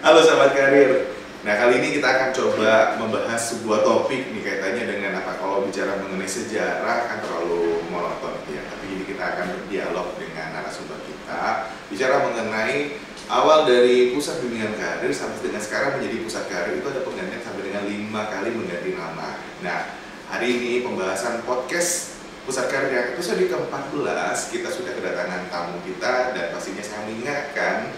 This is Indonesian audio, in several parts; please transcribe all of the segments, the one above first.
Halo sahabat karir. Nah, kali ini kita akan coba membahas sebuah topik nih kaitannya dengan apa. Kalau bicara mengenai sejarah kan terlalu monoton ya. Tapi ini kita akan berdialog dengan narasumber kita, bicara mengenai awal dari pusat bimbingan karir sampai dengan sekarang menjadi pusat karir. Itu ada penggantian sampai dengan 5 kali mengganti nama. Nah, hari ini pembahasan podcast Pusat Karir yang episode ke-14 kita sudah kedatangan tamu kita, dan pastinya saya mengingatkan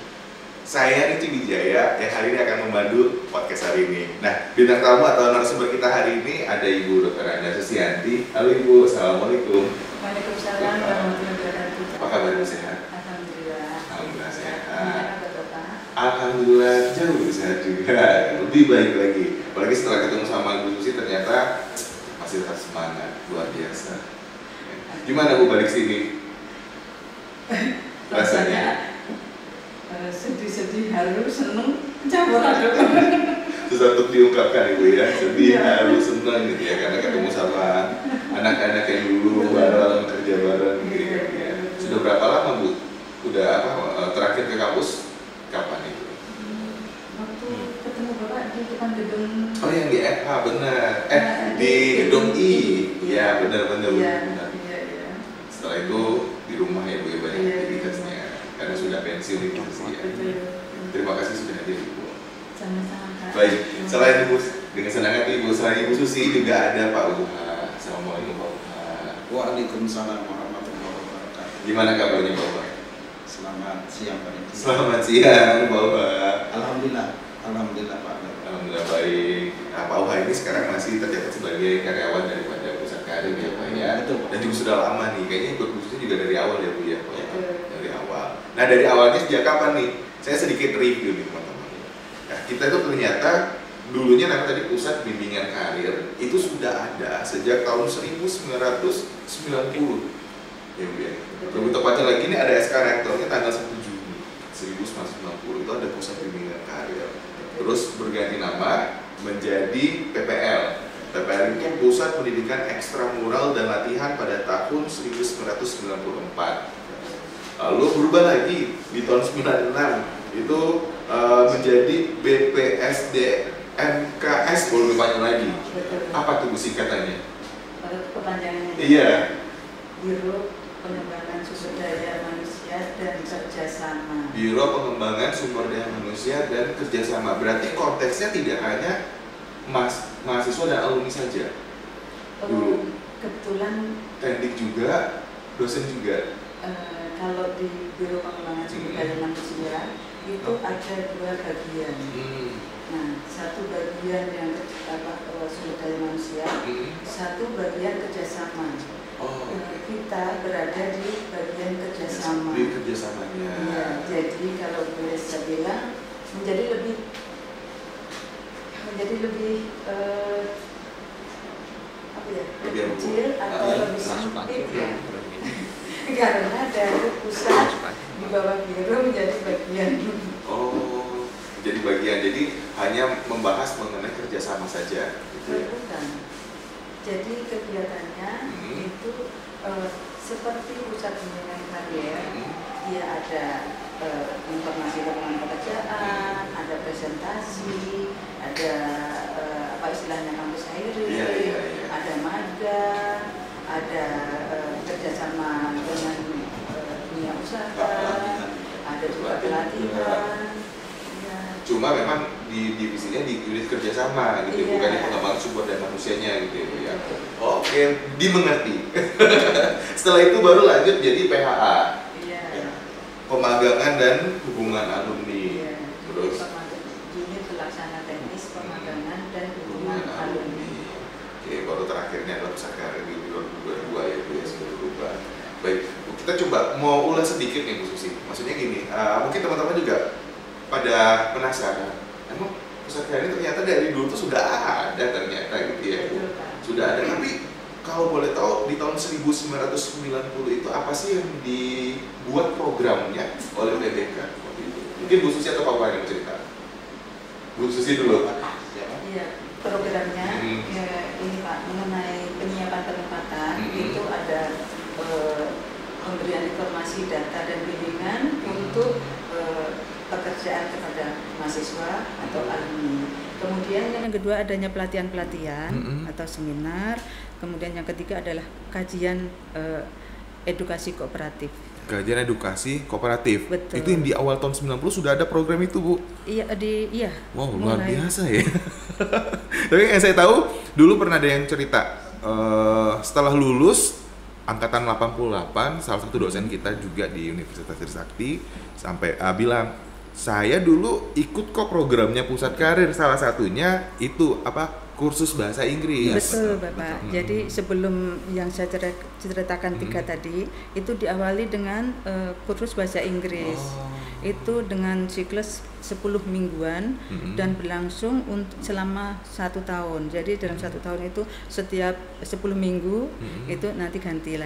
saya Ricci Wijaya yang hari ini akan membantu podcast hari ini. Nah, bintang tamu atau narasumber kita hari ini ada Ibu Dr. Anda Susianti. Halo Ibu, Assalamualaikum. Waalaikumsalam warahmatullahi wabarakatuh. Apa kabar Ibu, sehat? Alhamdulillah. Alhamdullah sehat. Alhamdulillah jauh lebih sehat juga, lebih baik lagi. Apalagi setelah ketemu sama Bu Susi ternyata masih tetap semangat, luar biasa. Gimana Bu balik sini? Rasanya? Sedih-sedih, haru, seneng, campur aduk. Susah untuk diungkapkan Ibu ya, sedih, haru, senang gitu ya, karena ketemu sama anak-anak yang dulu bareng, kerja bareng gitu ya. Sudah berapa lama Bu? Udah terakhir ke kampus? Kapan itu? Waktu ketemu Bapak di depan gedung. Oh yang di FH benar. Di gedung I. Ya benar. Setelah itu di rumah ya Bu ya, banyak aktivitasnya karena sudah pensiun itu sih ya. Terima kasih sudah hadir Ibu. Sama-sama. Baik, selain Ibu dengan senang hati Ibu, selain Ibu Susi juga ada Pak Uha. Assalamualaikum Pak Uha. Waalaikumsalam warahmatullahi wabarakatuh. Gimana kabarnya Pak Uha? Selamat siang Pak Riki. Selamat siang Pak Uha. Alhamdulillah Pak. Alhamdulillah baik. Nah, Pak Uha ini sekarang masih tercatat sebagai karyawan daripada Pusat Karir ya Pak ya. Betul. Dan juga sudah lama nih, kayaknya ikut khususnya juga dari awal ya Bu ya Pak. Dari awal. Nah dari awalnya sejak kapan nih? Saya sedikit review nih teman-teman. Nah kita itu ternyata dulunya namanya tadi Pusat Bimbingan Karir itu sudah ada sejak tahun 1990 ya Bu ya. Lebih tepatnya lagi ini ada SK Rektornya tanggal 1 Juni 1990 itu ada Pusat Bimbingan Karir. Terus berganti nama menjadi PPL. PPL itu Pusat Pendidikan Ekstramural dan Latihan pada tahun 1994. Lalu berubah lagi di tahun 96 itu menjadi BPSD MKS, lebih panjang lagi. Apa tuh singkatannya? Kepanjangannya. Iya. Biro Pengembangan Sumber Daya Manusia dan Kerjasama. Biro Pengembangan Sumber Daya Manusia dan Kerjasama. Berarti konteksnya tidak hanya mahasiswa dan alumni saja. Dulu. Kebetulan Teknik juga, dosen juga. kalau di Biro Pengembangan Sumber Daya Manusia itu ada 2 bagian. Nah, satu bagian yang sumber daya manusia, satu bagian kerjasama. Kita berada di bagian kerjasama. Di kerjasamanya. Iya, jadi kalau boleh saya bilang menjadi lebih lebih kecil atau lebih sempit ya. Karena dari pusat di bawah biro menjadi bagian. Jadi bagian. Jadi hanya membahas mengenai kerjasama saja. Gitu ya? Bukan. Jadi kegiatannya itu seperti pusat bimbingan karir. Dia ada informasi tentang pekerjaan, ada presentasi, ada apa istilahnya kampus hiring, ada magang, ada kerjasama dengan dunia usaha, ada juga pelatihan. Cuma memang di divisinya di unit kerjasama gitu, bukan di pengembangan sumber daya manusianya gitu ya. Oke, dimengerti. Setelah itu baru lanjut jadi PHA, pemagangan dan hubungan alumni. Terus unit pelaksana teknis pemagangan dan hubungan alumni. Oke, baru terakhirnya adalah Pusat Karir di tahun 2002 ya Bu ya, sudah berubah. Baik, kita coba mau ulas sedikit nih Bu Susi. Maksudnya gini, mungkin teman-teman juga pada penasaran, emang Pusat Karir ternyata dari dulu tuh sudah ada ternyata gitu ya Bu. Sudah ada, tapi kalau boleh tahu di tahun 1990 itu apa sih yang dibuat programnya oleh PBK waktu itu? Mungkin Bu Susi atau Pak Wahyu yang cerita. Bu Susi dulu. Iya, programnya ini Pak, mengenai penyiapan penempatan itu ada pemberian informasi data dan bimbingan untuk pekerja pekerjaan kepada mahasiswa atau alumni. Kemudian yang kedua adanya pelatihan-pelatihan atau seminar. Kemudian yang ketiga adalah kajian edukasi kooperatif. Kajian edukasi kooperatif. Betul. Itu yang di awal tahun 90 sudah ada program itu, Bu? Iya, iya. Wow, luar biasa ya. Tapi yang saya tahu, dulu pernah ada yang cerita, setelah lulus, angkatan 88, salah satu dosen kita juga di Universitas Trisakti, sampai bilang, saya dulu ikut kok programnya Pusat Karir, salah satunya itu, kursus bahasa Inggris. Betul, Bapak. Jadi sebelum yang saya ceritakan 3 tadi, itu diawali dengan kursus bahasa Inggris. Itu dengan siklus 10 mingguan dan berlangsung selama 1 tahun. Jadi dalam 1 tahun itu setiap 10 minggu itu nanti ganti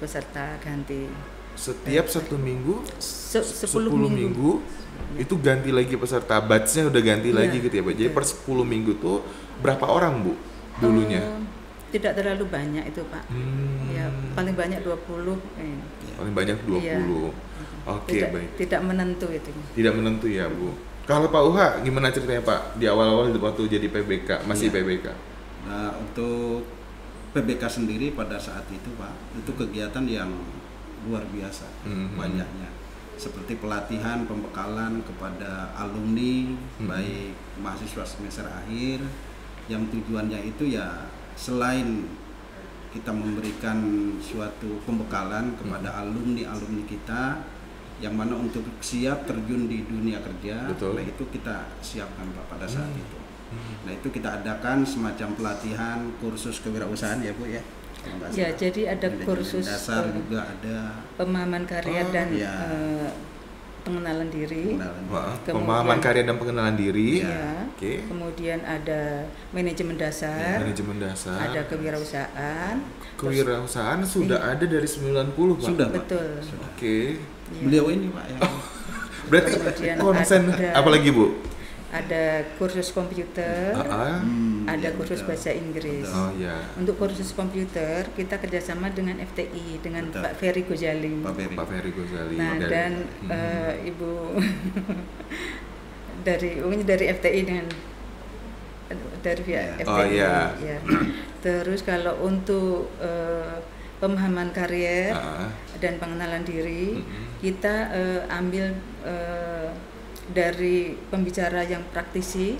peserta, ganti. Setiap 1 minggu? 10 minggu itu ganti lagi peserta, batch-nya udah ganti lagi gitu ya, Pak. Jadi per 10 minggu tuh berapa orang, Bu, dulunya? Tidak terlalu banyak itu, Pak. Ya, paling banyak 20. Paling banyak 20. Iya. Oke, baik. Tidak menentu itu. Tidak menentu ya, Bu. Kalau Pak Uha, gimana ceritanya, Pak? Di awal-awal waktu jadi PBK, masih PBK? Nah, untuk PBK sendiri pada saat itu, Pak, itu kegiatan yang luar biasa banyaknya. Seperti pelatihan, pembekalan kepada alumni, baik mahasiswa semester akhir, yang tujuannya itu ya selain kita memberikan suatu pembekalan kepada alumni kita yang mana untuk siap terjun di dunia kerja. Betul. Nah itu kita siapkan, Pak, pada saat itu. Nah itu kita adakan semacam pelatihan kursus kewirausahaan ya, Bu ya. Ya, jadi ada kursus dasar juga ada pemahaman karya dan pengenalan diri. Pemahaman karya dan pengenalan diri. Ya. Oke. Kemudian ada manajemen dasar. Manajemen dasar. Ada kewirausahaan. Kewirausahaan sudah ada dari 90, Pak. Sudah, Pak. Betul. Oke. Ya. Beliau ini, Pak ya. Berarti konsen apalagi, Bu? Ada kursus komputer, ada kursus bahasa Inggris. Oh ya. Untuk kursus komputer kita kerjasama dengan FTI, dengan Pak Ferry Gozali. Pak Ferry Gozali. Nah, dan Ibu dari FTI dengan dari pihak FTI. Oh iya. Ya. Terus kalau untuk pemahaman karier dan pengenalan diri, kita ambil dari pembicara yang praktisi,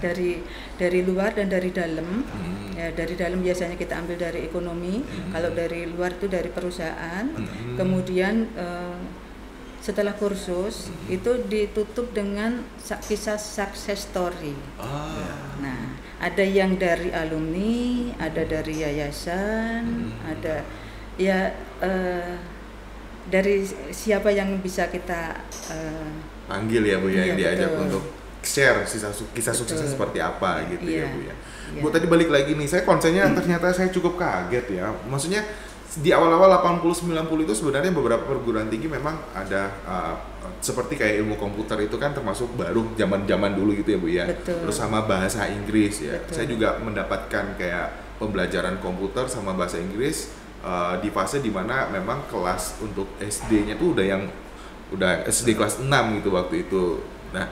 dari luar dan dari dalam. Ya, dari dalam biasanya kita ambil dari ekonomi, kalau dari luar itu dari perusahaan. Kemudian setelah kursus itu ditutup dengan kisah success story. Nah, ada yang dari alumni, ada dari yayasan, ada ya dari siapa yang bisa kita panggil ya, Bu ya, yang diajak betul. untuk share kisah suksesnya seperti apa gitu ya, Bu ya. Bu, Iya. tadi balik lagi nih, saya konsennya ternyata saya cukup kaget ya. Maksudnya di awal-awal 80-90 itu sebenarnya beberapa perguruan tinggi memang ada seperti kayak ilmu komputer itu kan termasuk baru zaman-zaman dulu gitu ya, Bu ya. Betul. Terus sama bahasa Inggris ya. Betul. Saya juga mendapatkan kayak pembelajaran komputer sama bahasa Inggris di fase dimana memang kelas untuk SD-nya tuh udah SD kelas 6 gitu waktu itu. Nah,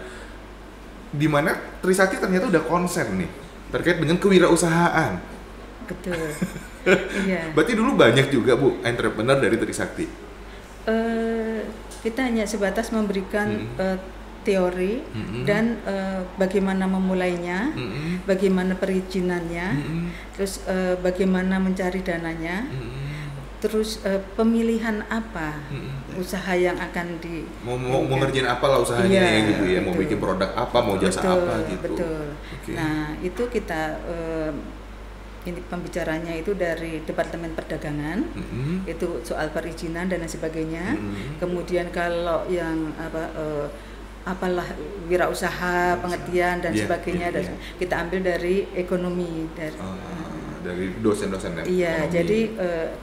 di mana Trisakti ternyata udah konsen nih terkait dengan kewirausahaan. Betul. Iya. Berarti dulu banyak juga, Bu, entrepreneur dari Trisakti. Kita hanya sebatas memberikan teori dan bagaimana memulainya, bagaimana perizinannya, terus bagaimana mencari dananya. Terus pemilihan apa usaha yang akan mau ngerjain apa lah usahanya ya gitu ya, mau bikin produk apa, mau jasa apa gitu. Betul. Okay. Nah, itu kita ini pembicaranya itu dari Departemen Perdagangan, itu soal perizinan dan lain sebagainya. Kemudian kalau yang apalah wirausaha, pengertian dan sebagainya, kita ambil dari ekonomi dari dosen-dosen ya. Iya, jadi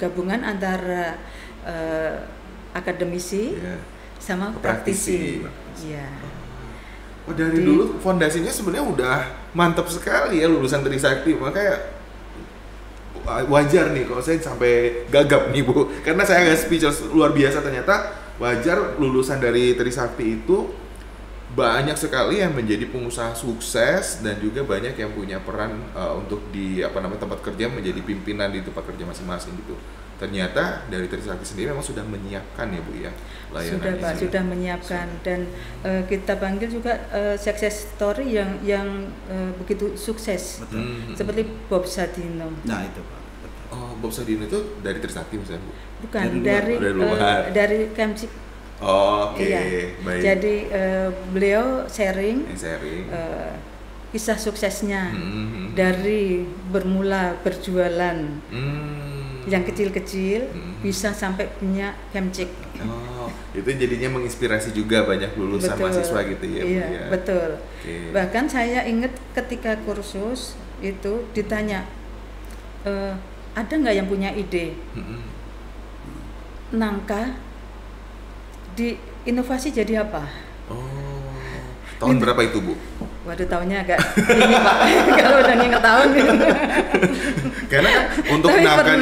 gabungan antara akademisi sama praktisi. Iya. Oh, dari dulu fondasinya sebenarnya udah mantap sekali ya lulusan Trisakti, makanya wajar nih kalau saya sampai gagap nih, Bu, karena saya agak speechless, luar biasa ternyata. Wajar lulusan dari Trisakti itu banyak sekali yang menjadi pengusaha sukses dan juga banyak yang punya peran untuk di tempat kerja menjadi pimpinan di tempat kerja masing-masing gitu. Ternyata dari Trisakti sendiri memang sudah menyiapkan ya Bu ya layanan sudah Pak, ini. sudah menyiapkan dan kita panggil juga success story yang begitu sukses. Seperti Bob Sadino. Nah itu Pak. Oh, Bob Sadino itu dari Trisakti misalnya Bu? Bukan, dari Kemcik. Oh, oke, iya. Baik. Jadi beliau sharing kisah suksesnya dari bermula berjualan yang kecil-kecil bisa sampai punya Kemcik. Oh, itu jadinya menginspirasi juga banyak lulusan mahasiswa gitu ya. Iya, Bu, ya? Betul. Okay. Bahkan saya ingat ketika kursus itu ditanya, ada nggak yang punya ide nangka di inovasi jadi apa? Oh, tahun berapa itu Bu? Waduh, tahunnya agak ini Pak, kalau udah nginget tahun. Karena kan untuk Tapi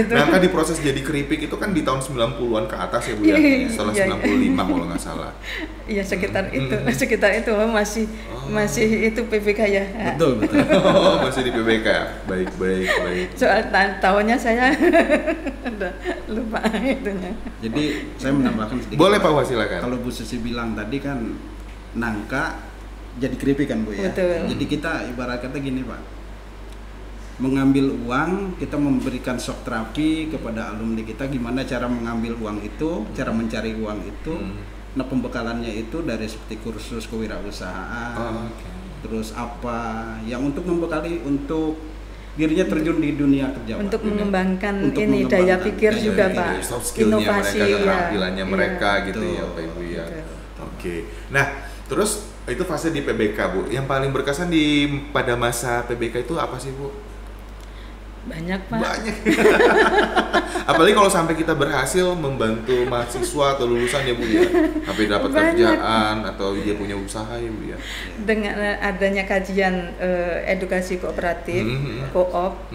nangka diproses jadi keripik itu kan di tahun 90-an ke atas ya Bu ya, setelah 95 kalau nggak salah. Iya, sekitar itu masih itu PBK ya. Betul. Oh, masih di PBK. Baik. Soal tahunnya saya udah lupa itunya. Jadi saya menambahkan sedikit. Boleh Pak, silakan. Kalau Bu Susi bilang tadi kan nangka jadi keripik kan Bu ya. Betul. Jadi kita ibarat kata gini Pak, mengambil uang, kita memberikan shock terapi kepada alumni kita gimana cara mengambil uang itu, cara mencari uang itu. Nah pembekalannya itu dari seperti kursus kewirausahaan, terus apa yang untuk membekali untuk dirinya terjun di dunia kerja untuk Pak. mengembangkan daya pikir juga Pak, inovasi mereka, keterampilannya mereka gitu ya Pak Ibu ya. Oke. Nah terus itu fase di PBK Bu, yang paling berkesan pada masa PBK itu apa sih Bu? Banyak Pak. Banyak. Apalagi kalau sampai kita berhasil membantu mahasiswa atau lulusan ya Bu ya, sampai dapat kerjaan atau dia punya usaha ya Bu ya. Dengan adanya kajian edukasi kooperatif, koop.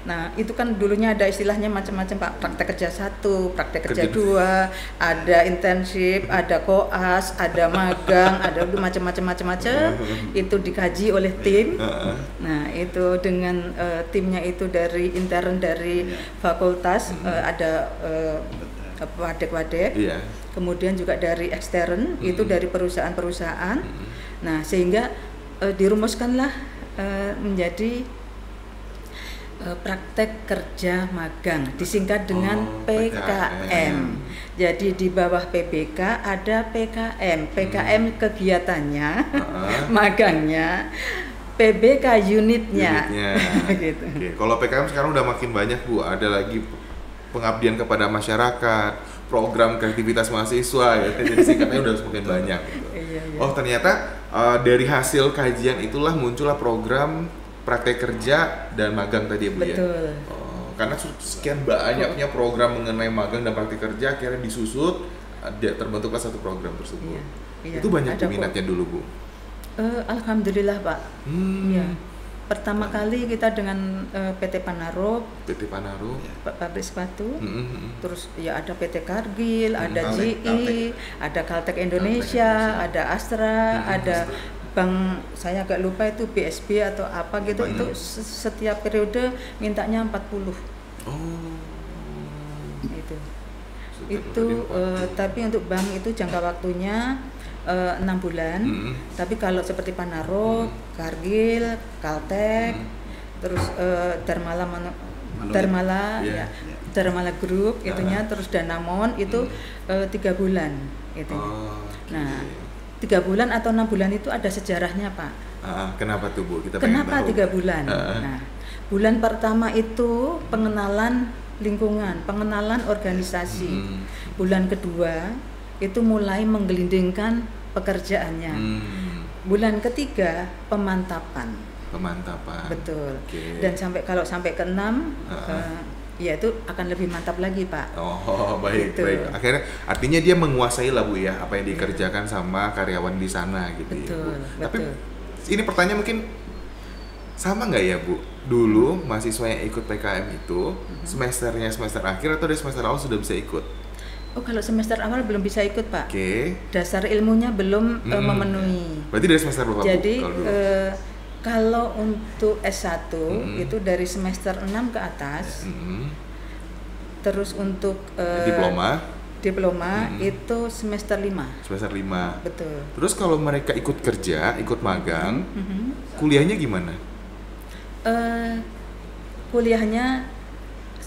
Nah itu kan dulunya ada istilahnya macam-macam Pak, praktek kerja 1, praktek kerja 2, ada intensif, ada koas, ada magang, ada macam-macam itu dikaji oleh tim. Nah itu dengan timnya itu dari intern dari fakultas, ada wadek-wadek, kemudian juga dari ekstern, itu dari perusahaan-perusahaan. Nah sehingga dirumuskanlah menjadi praktek kerja magang, disingkat dengan PKM. Jadi di bawah PBK ada PKM. PKM kegiatannya, magangnya, PBK unitnya. Gitu. Oke. Kalau PKM sekarang udah makin banyak Bu, ada lagi pengabdian kepada masyarakat, program kreativitas mahasiswa, ya. Jadi singkatnya udah semakin banyak. Gitu. Oh ternyata dari hasil kajian itulah muncullah program praktek kerja dan magang tadi ya Bu. Betul. Ya? Karena sekian banyaknya program mengenai magang dan praktek kerja akhirnya disusut, terbentuklah satu program tersebut. Itu banyak peminatnya dulu Bu? Alhamdulillah Pak. Ya. Pertama kali kita dengan PT Panaro, pabrik sepatu, terus ya ada PT Cargill, ada GE, ada Caltech Indonesia, ada Astra, ada bank, saya agak lupa itu BSB atau apa gitu. Itu setiap periode mintanya 40. Itu tapi untuk bank itu jangka waktunya 6 bulan. Tapi kalau seperti Panaro, Cargill, Caltech, terus Dharmala Group itunya, terus Danamon itu 3 bulan itunya. Nah 3 bulan atau 6 bulan itu ada sejarahnya Pak. Kenapa tuh Bu? Kenapa 3 bulan? Nah, bulan pertama itu pengenalan lingkungan, pengenalan organisasi. Bulan kedua itu mulai menggelindingkan pekerjaannya. Bulan ketiga pemantapan. Betul. Dan kalau sampai ke-6 ya itu akan lebih mantap lagi Pak. Baik. Akhirnya artinya dia menguasai lah Bu ya apa yang dikerjakan sama karyawan di sana gitu. Betul, ya Bu. Tapi ini pertanyaan mungkin sama nggak ya Bu? Dulu mahasiswa yang ikut PKM itu semester akhir atau dari semester awal sudah bisa ikut? Oh, kalau semester awal belum bisa ikut, Pak. Oke. Dasar ilmunya belum memenuhi. Berarti dari semester berapa? Jadi Bu, kalau untuk S1 itu dari semester 6 ke atas. Terus untuk diploma itu semester 5. Semester 5. Betul. Terus kalau mereka ikut kerja, ikut magang, kuliahnya gimana? Kuliahnya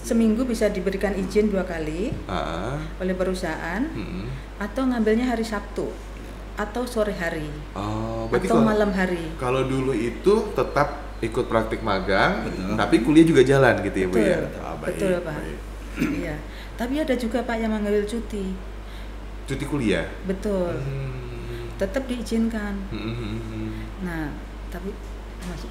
seminggu bisa diberikan izin 2 kali oleh perusahaan, atau ngambilnya hari Sabtu atau sore hari, atau malam hari. Kalau dulu itu tetap ikut praktik magang, tapi kuliah juga jalan gitu ya, Bu ya? Betul, Pak. Iya. Tapi ada juga, Pak, yang mengambil cuti. Cuti kuliah? Betul. Tetap diizinkan. Nah, tapi masuk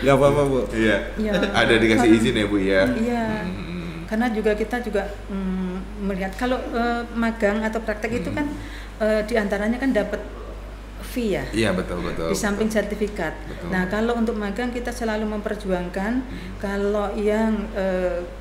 Gak apa-apa, Bu. Iya. Ada dikasih izin ya, Bu ya? Iya. Karena juga kita juga melihat kalau magang atau praktek itu kan diantaranya kan dapat fee ya. Iya, betul. Di samping sertifikat. Betul. Nah, kalau untuk magang kita selalu memperjuangkan kalau yang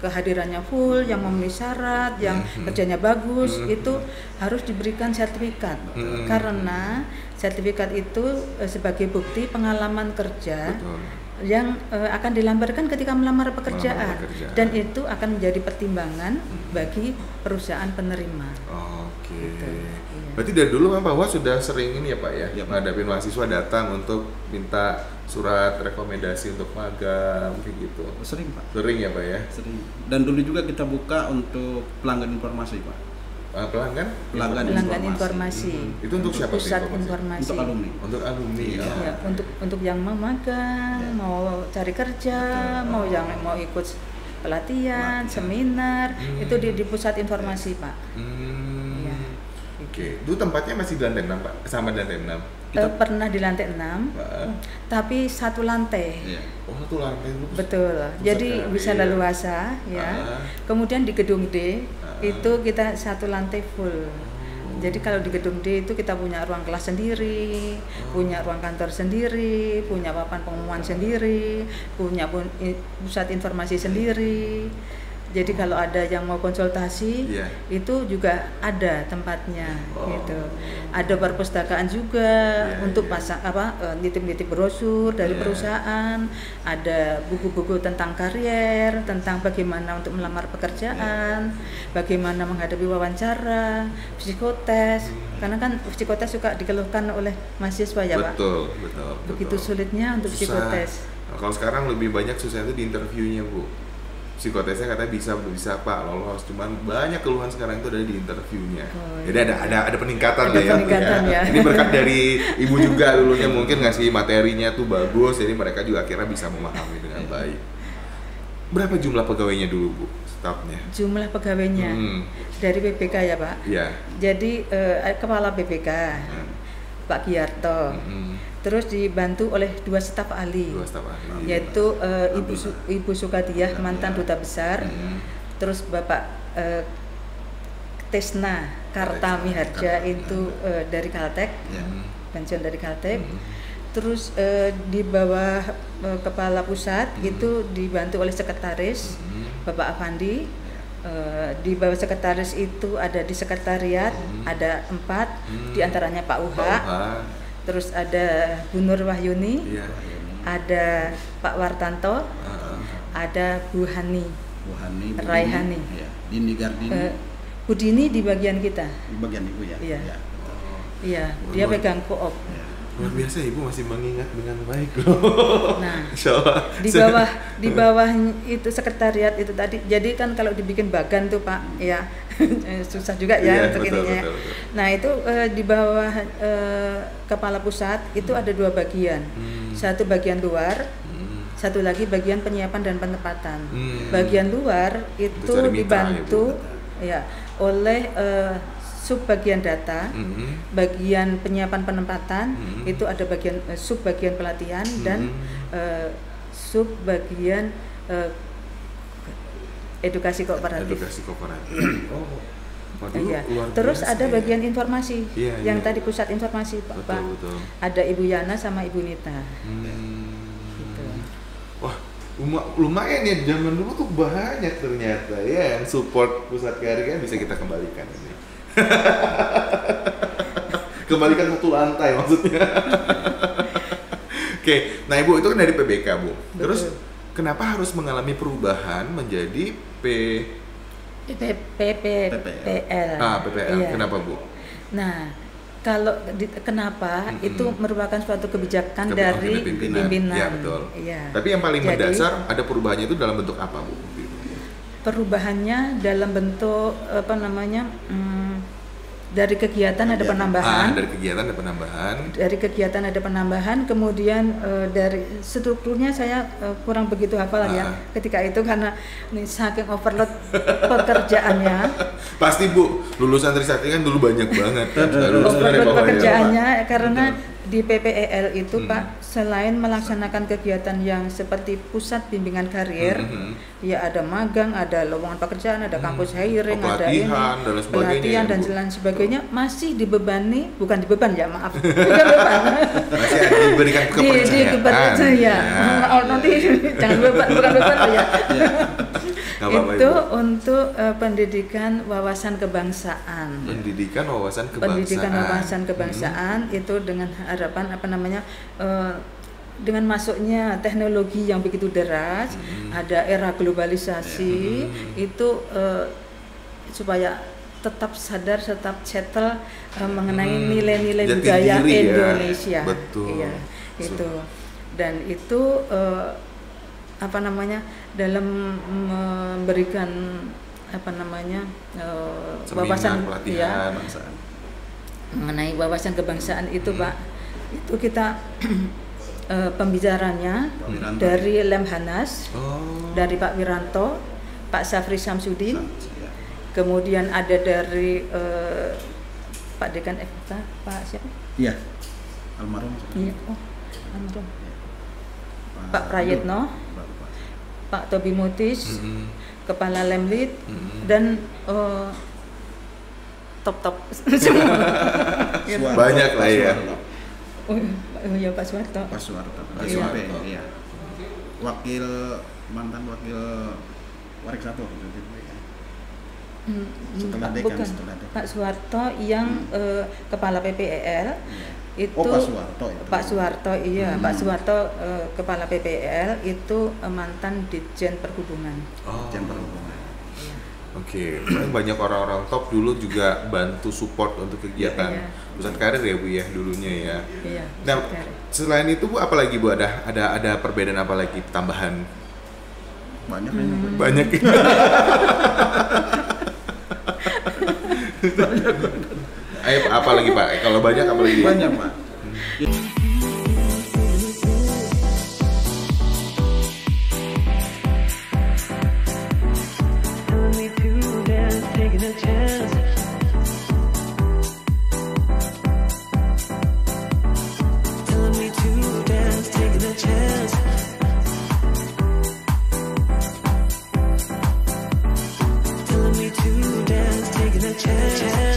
kehadirannya full, yang memenuhi syarat, yang kerjanya bagus, itu harus diberikan sertifikat. Karena sertifikat itu sebagai bukti pengalaman kerja. Betul. Yang akan dilamparkan ketika melamar pekerjaan. Dan itu akan menjadi pertimbangan bagi perusahaan penerima. Oke. Gitu. Berarti dari dulu Pak Wahwa sudah sering ini ya Pak ya, menghadapi mahasiswa datang untuk minta surat rekomendasi untuk magang kayak gitu. Sering, Pak. Sering ya Pak ya? Sering. Dan dulu juga kita buka untuk pelanggan informasi, Pak. Pelanggan informasi. Itu untuk siapa sih? Pusat informasi. Untuk alumni. Untuk alumni. Ya, untuk yang mau magang, mau cari kerja, mau yang mau ikut pelatihan, seminar, itu di pusat informasi, Pak. Ya. Oke. Itu tempatnya masih di lantai 6, Pak? Sama di lantai 6? Pernah di lantai 6, tapi satu lantai. Oh, satu lantai. Betul. Jadi bisa leluasa, ya. Kemudian di gedung D itu kita satu lantai full. Jadi kalau di gedung D itu kita punya ruang kelas sendiri, punya ruang kantor sendiri, punya papan pengumuman sendiri, punya pusat informasi sendiri. Jadi kalau ada yang mau konsultasi, itu juga ada tempatnya, gitu. Ada perpustakaan juga untuk nitip-nitip brosur dari perusahaan. Ada buku-buku tentang karier, tentang bagaimana untuk melamar pekerjaan, bagaimana menghadapi wawancara, psikotes. Karena kan psikotes suka dikeluhkan oleh mahasiswa ya, Pak. Betul. Begitu sulitnya untuk psikotes. Nah, kalau sekarang lebih banyak susah itu di interviewnya, Bu. Psikotesnya katanya bisa Pak lolos, cuman banyak keluhan sekarang itu ada di interviewnya. Jadi ada peningkatan ya. Ini berkat dari Ibu juga dulunya mungkin ngasih materinya tuh bagus, jadi mereka juga akhirnya bisa memahami dengan baik. Berapa jumlah pegawainya dulu, Bu, stafnya? Jumlah pegawainya dari PPK ya, Pak. Iya. Jadi kepala PPK Pak Giarto. Terus dibantu oleh 2 staf ahli, yaitu Ibu Sukadiah, mantan duta besar, terus Bapak Tesna Karta Miharja itu dari Caltech, pensiun dari Caltech. Terus di bawah kepala pusat itu dibantu oleh sekretaris Bapak Afandi. Di bawah sekretaris itu ada di sekretariat ada 4, diantaranya Pak Uha. Terus ada Bu Nur Wahyuni, ada Pak Wartanto, ada Bu Hani, Raihani, Dini Gardini, Bu Dini di bagian kita. Di bagian Ibu ya? Iya, dia pegang koop. Luar biasa, Ibu masih mengingat dengan baik loh. Nah, Insyaallah. di bawah itu sekretariat itu tadi. Jadi kan kalau dibikin bagan tuh Pak, ya susah juga ya untuk ininya. Betul. Nah itu di bawah kepala pusat itu ada 2 bagian. Satu bagian luar, satu lagi bagian penyiapan dan penempatan. Bagian luar itu dibantu ya oleh sub bagian data, bagian penyiapan penempatan, itu ada bagian sub bagian pelatihan dan sub bagian edukasi kooperatif. Terus ada bagian informasi yang tadi pusat informasi Pak. Betul. Ada Ibu Yana sama Ibu Nita. Gitu. Wah, lumayan ya, zaman dulu tuh banyak ternyata ya yang support pusat karir kan, bisa kita kembalikan ini. Kembalikan satu lantai maksudnya. Oke, nah Ibu itu kan dari PBK Bu. Terus kenapa harus mengalami perubahan menjadi PPL? PPL. Iya. Kenapa Bu? Nah, kalau kenapa itu merupakan suatu kebijakan dari pimpinan. Ya, betul. Iya. Tapi yang paling mendasar ada perubahannya itu dalam bentuk apa Bu? Perubahannya dalam bentuk apa namanya? Dari kegiatan ada penambahan. Dari kegiatan ada penambahan. Dari kegiatan ada penambahan, kemudian dari strukturnya saya kurang begitu hafal ya ketika itu karena saking overload pekerjaannya. Pasti Bu, lulusan Trisakti kan dulu banyak banget kan. Overload pekerjaannya karena di PPEL itu Pak, selain melaksanakan kegiatan yang seperti pusat bimbingan karir, ya ada magang, ada lowongan pekerjaan, ada kampus hiring, ada ini, pelatihan dan lain sebagainya, masih dibebani, bukan dibeban ya maaf, bukan beban, masih diberikan kepercayaan. Oh nanti jangan beban, bukan beban ya. Itu untuk pendidikan wawasan kebangsaan. Pendidikan wawasan kebangsaan itu dengan harapan apa namanya dengan masuknya teknologi yang begitu deras, ada era globalisasi itu supaya tetap sadar, tetap settle mengenai nilai-nilai budaya Indonesia. Betul. Iya, itu. Dan itu apa namanya dalam memberikan apa namanya wawasan pelatihan mengenai wawasan kebangsaan itu Pak, itu kita pembicaranya dari Lemhanas, dari Pak Wiranto, Pak Safri Samsudin, kemudian ada dari Pak Dekan FK, Pak siapa? Iya, almarhum. Iya, almarhum. Pak Prayitno, Pak Tobi Mutis, Kepala Lemlit, dan top semua. Banyak lah ya. Oh ya Pak Suwarto. Iya. Mantan wakil Warik 1 setelah Dekan. Pak Suwarto yang Kepala PPEL. Itu Pak Suwarto iya Pak Suwarto Kepala PPL itu mantan Ditjen Perhubungan. Ditjen Perhubungan. Oke, banyak orang-orang top dulu juga bantu support untuk kegiatan pusat karir ya Bu ya dulunya ya. Iya. Nah, selain itu Bu apa lagi Bu, ada perbedaan apa lagi tambahan? Banyak. Ayo apa lagi Pak? Kalau banyak apa lagi? Banyak Pak. Chance.